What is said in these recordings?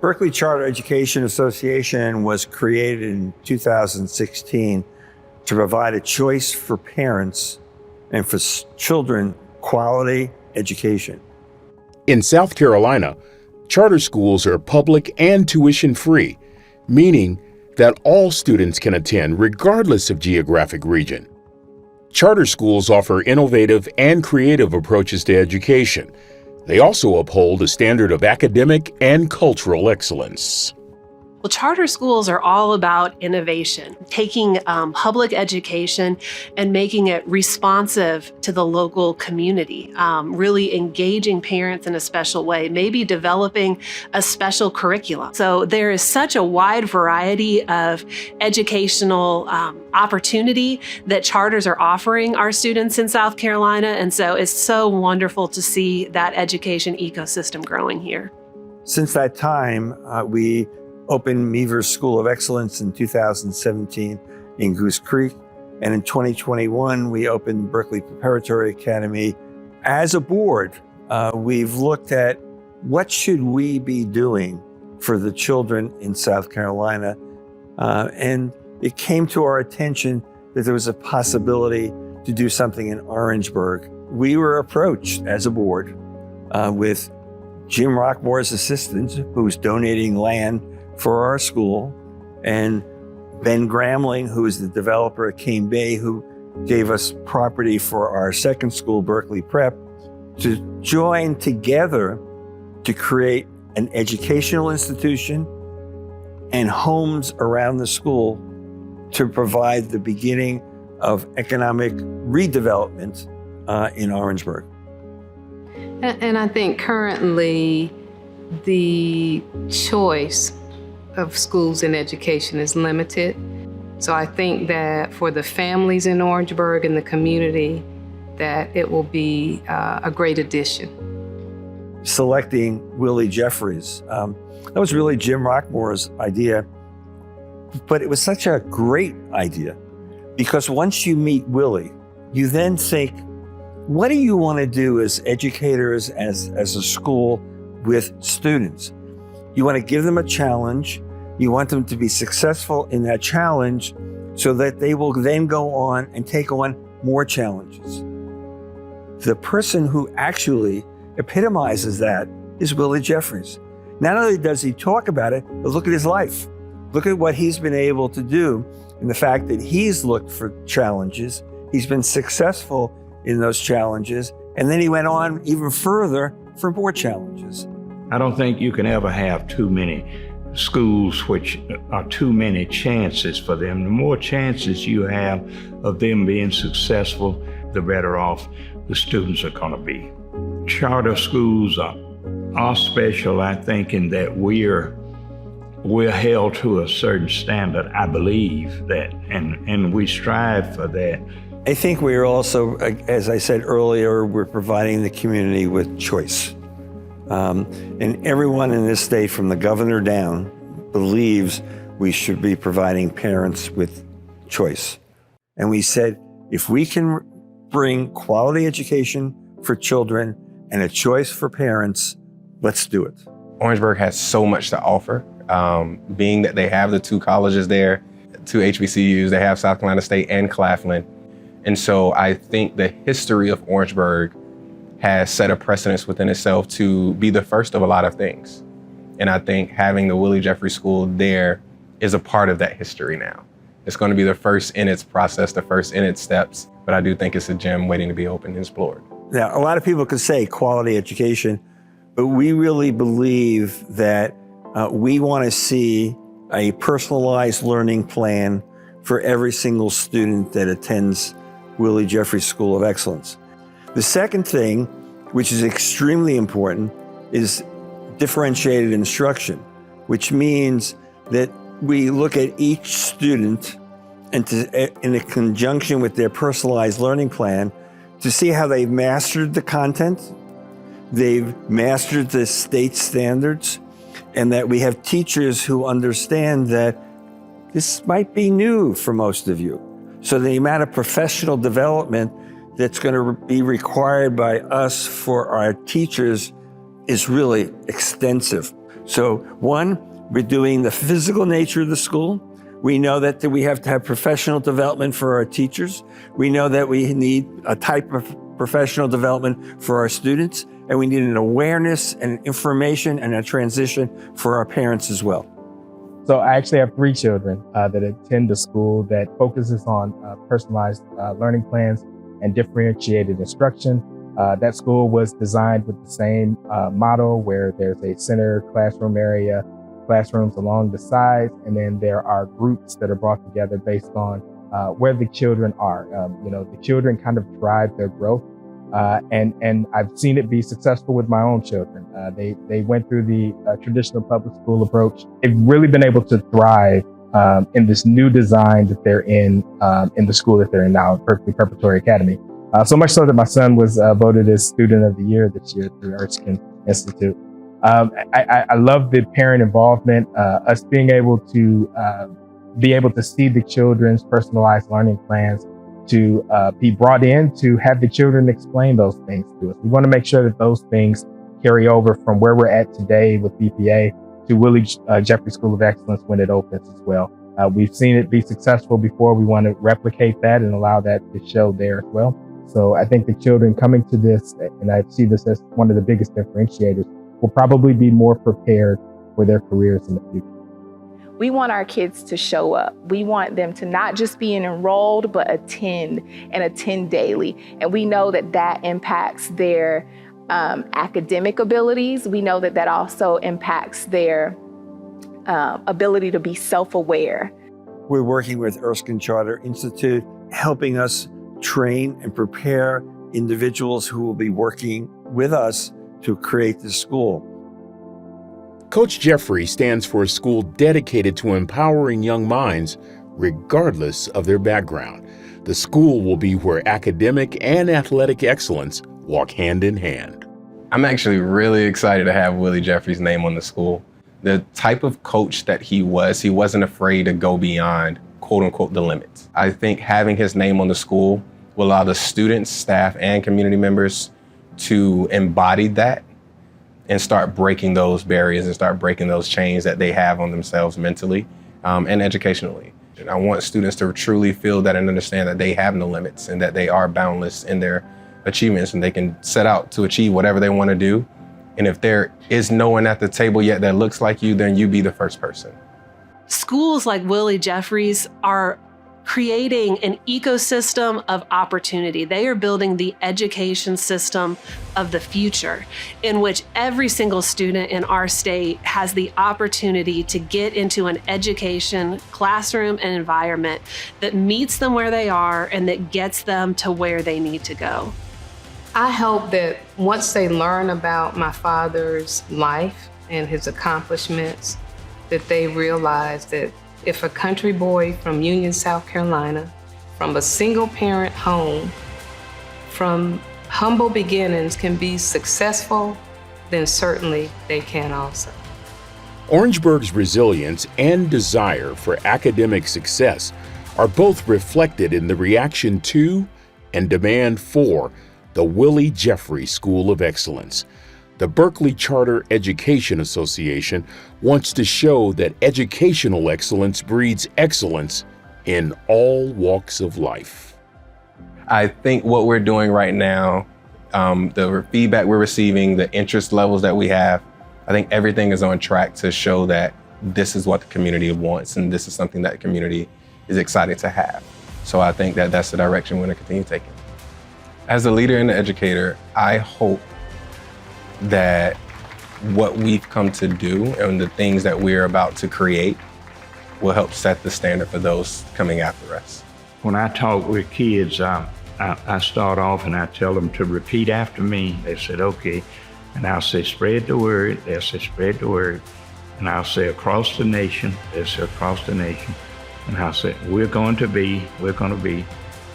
Berkeley Charter Education Association was created in 2016 to provide a choice for parents and for children quality education. In South Carolina, charter schools are public and tuition-free, meaning that all students can attend regardless of geographic region. Charter schools offer innovative and creative approaches to education. They also uphold a standard of academic and cultural excellence. Well, charter schools are all about innovation, taking public education and making it responsive to the local community, really engaging parents in a special way, maybe developing a special curriculum. So there is such a wide variety of educational opportunity that charters are offering our students in South Carolina. And so it's so wonderful to see that education ecosystem growing here. Since that time, we opened Meaver's School of Excellence in 2017 in Goose Creek. And in 2021, we opened Berkeley Preparatory Academy. As a board, we've looked at what should we be doing for the children in South Carolina. And it came to our attention that there was a possibility to do something in Orangeburg. We were approached as a board with Jim Rockmore's assistant, who's donating land for our school, and Ben Gramling, who is the developer at Cane Bay, who gave us property for our second school, Berkeley Prep, to join together to create an educational institution and homes around the school to provide the beginning of economic redevelopment in Orangeburg. And I think currently the choice of schools and education is limited. So I think that for the families in Orangeburg and the community, that it will be a great addition. Selecting Willie Jeffries, that was really Jim Rockmore's idea, but it was such a great idea because once you meet Willie, you then think, what do you want to do as educators, as a school with students? You want to give them a challenge. You want them to be successful in that challenge so that they will then go on and take on more challenges. The person who actually epitomizes that is Willie Jeffries. Not only does he talk about it, but look at his life. Look at what he's been able to do and the fact that he's looked for challenges. He's been successful in those challenges. And then he went on even further for more challenges. I don't think you can ever have too many schools which are too many chances for them. The more chances you have of them being successful, the better off the students are going to be. Charter schools are special, I think, in that we're held to a certain standard. I believe that, and we strive for that. I think we are also, as I said earlier, we're providing the community with choice. And everyone in this state, from the governor down, believes we should be providing parents with choice. And we said, if we can bring quality education for children and a choice for parents, let's do it. Orangeburg has so much to offer, being that they have the two colleges there, two HBCUs, they have South Carolina State and Claflin. And so I think the history of Orangeburg has set a precedence within itself to be the first of a lot of things. And I think having the Willie Jeffries School there is a part of that history now. It's going to be the first in its process, the first in its steps, but I do think it's a gem waiting to be opened and explored. Now, a lot of people could say quality education, but we really believe that we want to see a personalized learning plan for every single student that attends Willie Jeffries School of Excellence. The second thing, which is extremely important, is differentiated instruction, which means that we look at each student and in a conjunction with their personalized learning plan to see how they've mastered the content, they've mastered the state standards, and that we have teachers who understand that this might be new for most of you. So the amount of professional development that's going to be required by us for our teachers is really extensive. So one, we're doing the physical nature of the school. We know that we have to have professional development for our teachers. We know that we need a type of professional development for our students, and we need an awareness and information and a transition for our parents as well. So I actually have 3 children that attend a school that focuses on personalized learning plans and differentiated instruction. That school was designed with the same model where there's a center classroom area, classrooms along the sides, and then there are groups that are brought together based on where the children are. The children kind of drive their growth. And I've seen it be successful with my own children. They went through the traditional public school approach. They've really been able to thrive in this new design that they're in the school that they're in now, Berkeley Preparatory Academy. So much so that my son was voted as Student of the Year this year through Erskine Institute. I love the parent involvement, us being able to see the children's personalized learning plans, to be brought in to have the children explain those things to us. We want to make sure that those things carry over from where we're at today with BPA to Willie Jeffrey School of Excellence when it opens as well. We've seen it be successful before. We want to replicate that and allow that to show there as well. So I think the children coming to this, and I see this as one of the biggest differentiators, will probably be more prepared for their careers in the future. We want our kids to show up. We want them to not just be enrolled, but attend and attend daily. And we know that that impacts their academic abilities. We know that that also impacts their ability to be self-aware. We're working with Erskine Charter Institute, helping us train and prepare individuals who will be working with us to create this school. Coach Jeffrey stands for a school dedicated to empowering young minds regardless of their background. The school will be where academic and athletic excellence walk hand in hand. I'm actually really excited to have Willie Jeffrey's name on the school. The type of coach that he wasn't afraid to go beyond, quote unquote, the limits. I think having his name on the school will allow the students, staff, and community members to embody that and start breaking those barriers and start breaking those chains that they have on themselves mentally and educationally. And I want students to truly feel that and understand that they have no limits and that they are boundless in their achievements and they can set out to achieve whatever they want to do. And if there is no one at the table yet that looks like you, then you be the first person. Schools like Willie Jeffrey's are creating an ecosystem of opportunity. They are building the education system of the future, in which every single student in our state has the opportunity to get into an education classroom and environment that meets them where they are and that gets them to where they need to go. I hope that once they learn about my father's life and his accomplishments, that they realize that if a country boy from Union, South Carolina, from a single parent home, from humble beginnings can be successful, then certainly they can also. Orangeburg's resilience and desire for academic success are both reflected in the reaction to and demand for the Willie Jeffrey School of Excellence. The Berkeley Charter Education Association wants to show that educational excellence breeds excellence in all walks of life. I think what we're doing right now, the feedback we're receiving, the interest levels that we have, I think everything is on track to show that this is what the community wants and this is something that the community is excited to have. So I think that that's the direction we're going to continue taking. As a leader and an educator, I hope that what we've come to do and the things that we're about to create will help set the standard for those coming after us. When I talk with kids, I start off and I tell them to repeat after me. They said, okay. And I'll say, spread the word. They'll say, spread the word. And I'll say, across the nation. They'll say, across the nation. And I'll say, we're going to be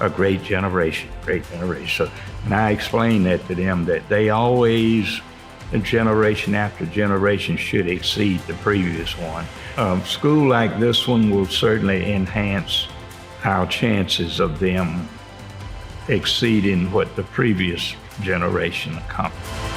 a great generation, So, and I explain that to them, that they always, generation after generation, should exceed the previous one. School like this one will certainly enhance our chances of them exceeding what the previous generation accomplished.